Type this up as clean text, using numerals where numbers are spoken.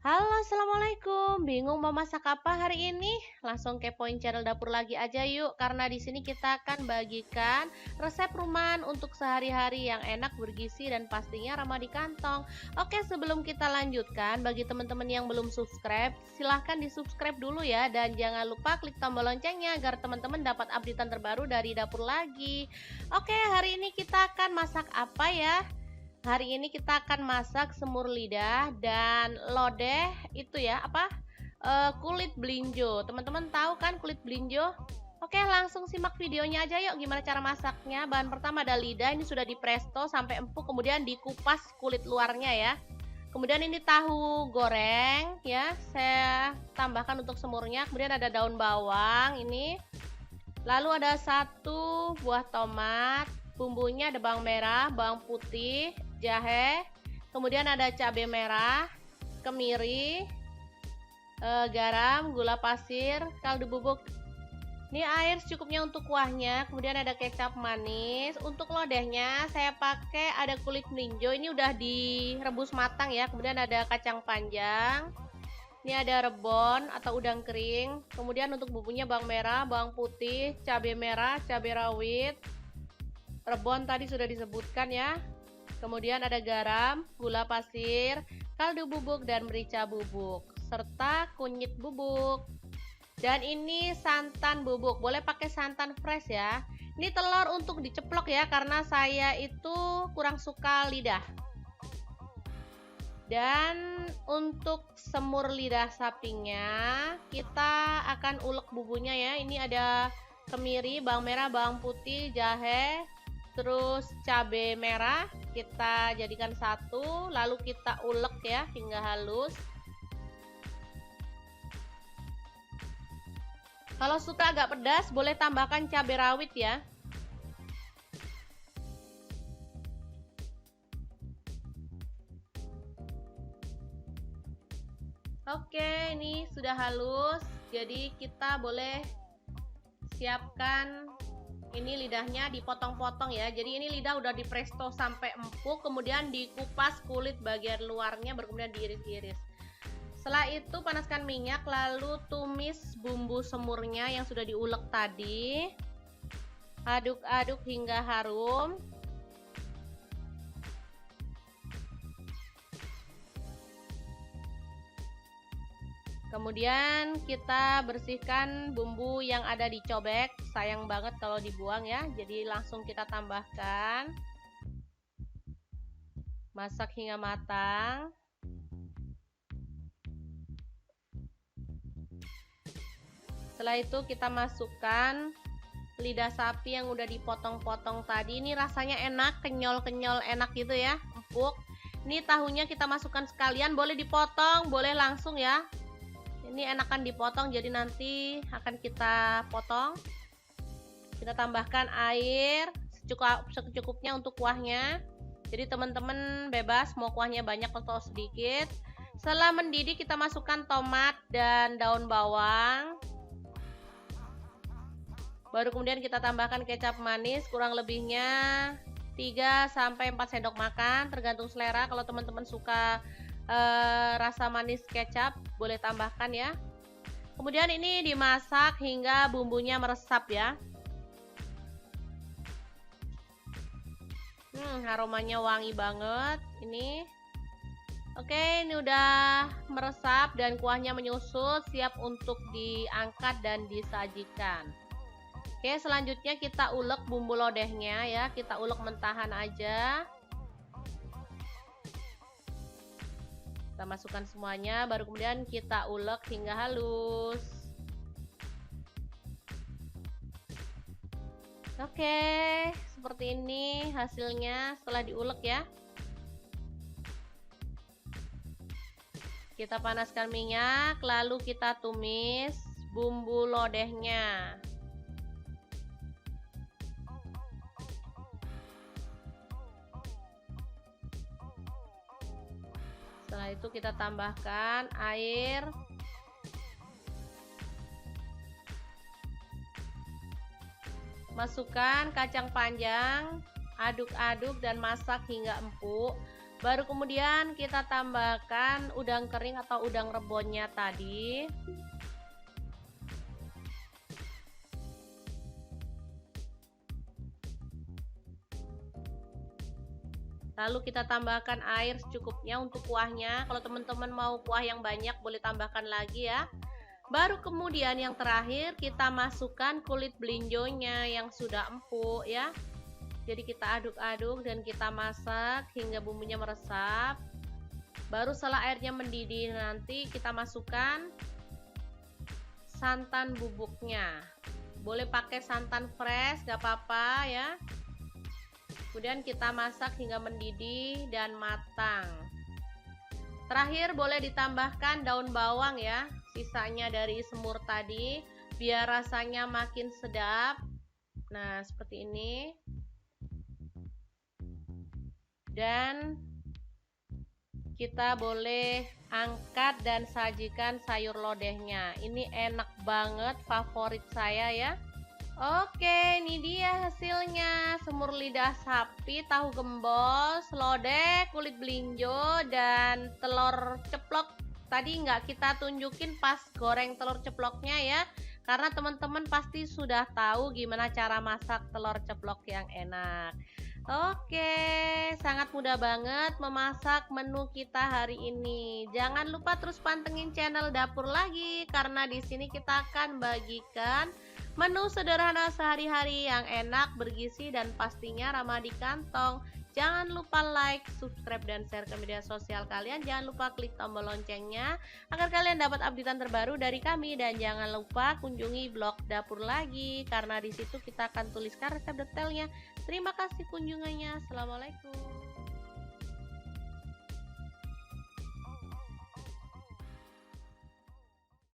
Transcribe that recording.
Halo, assalamualaikum. Bingung mau masak apa hari ini? Langsung kepoin channel dapur lagi aja yuk, karena di sini kita akan bagikan resep rumahan untuk sehari-hari yang enak, bergizi, dan pastinya ramah di kantong. Oke, sebelum kita lanjutkan, bagi teman-teman yang belum subscribe, silahkan di subscribe dulu ya, dan jangan lupa klik tombol loncengnya agar teman-teman dapat updatean terbaru dari dapur lagi. Oke, hari ini kita akan masak apa ya? Hari ini kita akan masak semur lidah dan lodeh itu ya, kulit belinjo. Teman-teman tahu kan kulit belinjo? Oke, langsung simak videonya aja yuk gimana cara masaknya. Bahan pertama ada lidah, ini sudah dipresto sampai empuk, kemudian dikupas kulit luarnya ya. Kemudian ini tahu goreng ya, saya tambahkan untuk semurnya. Kemudian ada daun bawang ini. Lalu ada 1 buah tomat, bumbunya ada bawang merah, bawang putih, jahe, kemudian ada cabai merah, kemiri, garam, gula pasir, kaldu bubuk. Ini air secukupnya untuk kuahnya, kemudian ada kecap manis. Untuk lodehnya saya pakai ada kulit melinjo, ini udah direbus matang ya. Kemudian ada kacang panjang. Ini ada rebon atau udang kering. Kemudian untuk bumbunya bawang merah, bawang putih, cabai merah, cabai rawit. Rebon tadi sudah disebutkan ya. Kemudian ada garam, gula pasir, kaldu bubuk dan merica bubuk, serta kunyit bubuk. Dan ini santan bubuk, boleh pakai santan fresh ya. Ini telur untuk diceplok ya, karena saya itu kurang suka lidah. Dan untuk semur lidah sapinya kita akan ulek bumbunya ya. Ini ada kemiri, bawang merah, bawang putih, jahe, terus cabai merah. Kita jadikan satu, lalu kita ulek ya hingga halus. Kalau suka agak pedas boleh tambahkan cabai rawit ya. Oke, ini sudah halus. Jadi kita boleh siapkan ini lidahnya, dipotong-potong ya. Jadi ini lidah udah dipresto sampai empuk, kemudian dikupas kulit bagian luarnya, baru kemudian diiris-iris. Setelah itu panaskan minyak, lalu tumis bumbu semurnya yang sudah diulek tadi. Aduk-aduk hingga harum. Kemudian kita bersihkan bumbu yang ada di cobek. Sayang banget kalau dibuang ya. Jadi langsung kita tambahkan. Masak hingga matang. Setelah itu kita masukkan lidah sapi yang udah dipotong-potong tadi. Ini rasanya enak, kenyal-kenyal enak gitu ya, empuk. Ini tahunya kita masukkan sekalian, boleh dipotong, boleh langsung ya. Ini enakan dipotong, jadi nanti akan kita potong. Kita tambahkan air secukupnya untuk kuahnya. Jadi teman-teman bebas mau kuahnya banyak atau sedikit. Setelah mendidih kita masukkan tomat dan daun bawang. Baru kemudian kita tambahkan kecap manis, kurang lebihnya 3-4 sendok makan, tergantung selera. Kalau teman-teman suka rasa manis kecap boleh tambahkan ya. Kemudian ini dimasak hingga bumbunya meresap ya. Aromanya wangi banget ini. Oke, ini udah meresap dan kuahnya menyusut, siap untuk diangkat dan disajikan. Oke, selanjutnya kita ulek bumbu lodehnya ya. Kita ulek mentahan aja. Kita masukkan semuanya, baru kemudian kita ulek hingga halus. Oke, seperti ini hasilnya setelah diulek ya. Kita panaskan minyak, lalu kita tumis bumbu lodehnya. Setelah itu kita tambahkan air. Masukkan kacang panjang, aduk-aduk dan masak hingga empuk. Baru kemudian kita tambahkan udang kering atau udang rebonnya tadi. Lalu kita tambahkan air secukupnya untuk kuahnya. Kalau teman-teman mau kuah yang banyak boleh tambahkan lagi ya. Baru kemudian yang terakhir kita masukkan kulit belinjonya yang sudah empuk ya. Jadi kita aduk-aduk dan kita masak hingga bumbunya meresap. Baru setelah airnya mendidih nanti kita masukkan santan bubuknya. Boleh pakai santan fresh, gak apa-apa ya. Kemudian kita masak hingga mendidih dan matang. Terakhir boleh ditambahkan daun bawang ya, sisanya dari semur tadi, biar rasanya makin sedap. Nah, seperti ini. Dan kita boleh angkat dan sajikan sayur lodehnya. Ini enak banget, favorit saya ya. Oke, ini dia hasilnya. Semur lidah sapi, tahu gembos, lodeh, kulit belinjo, dan telur ceplok. Tadi nggak kita tunjukin pas goreng telur ceploknya ya, karena teman-teman pasti sudah tahu gimana cara masak telur ceplok yang enak. Oke, sangat mudah banget memasak menu kita hari ini. Jangan lupa terus pantengin channel Dapur Lagi, karena di sini kita akan bagikan menu sederhana sehari-hari yang enak, bergizi, dan pastinya ramah di kantong. Jangan lupa like, subscribe, dan share ke media sosial kalian. Jangan lupa klik tombol loncengnya agar kalian dapat updatean terbaru dari kami. Dan jangan lupa kunjungi blog Dapur Lagi, karena di situ kita akan tuliskan resep detailnya. Terima kasih kunjungannya. Assalamualaikum.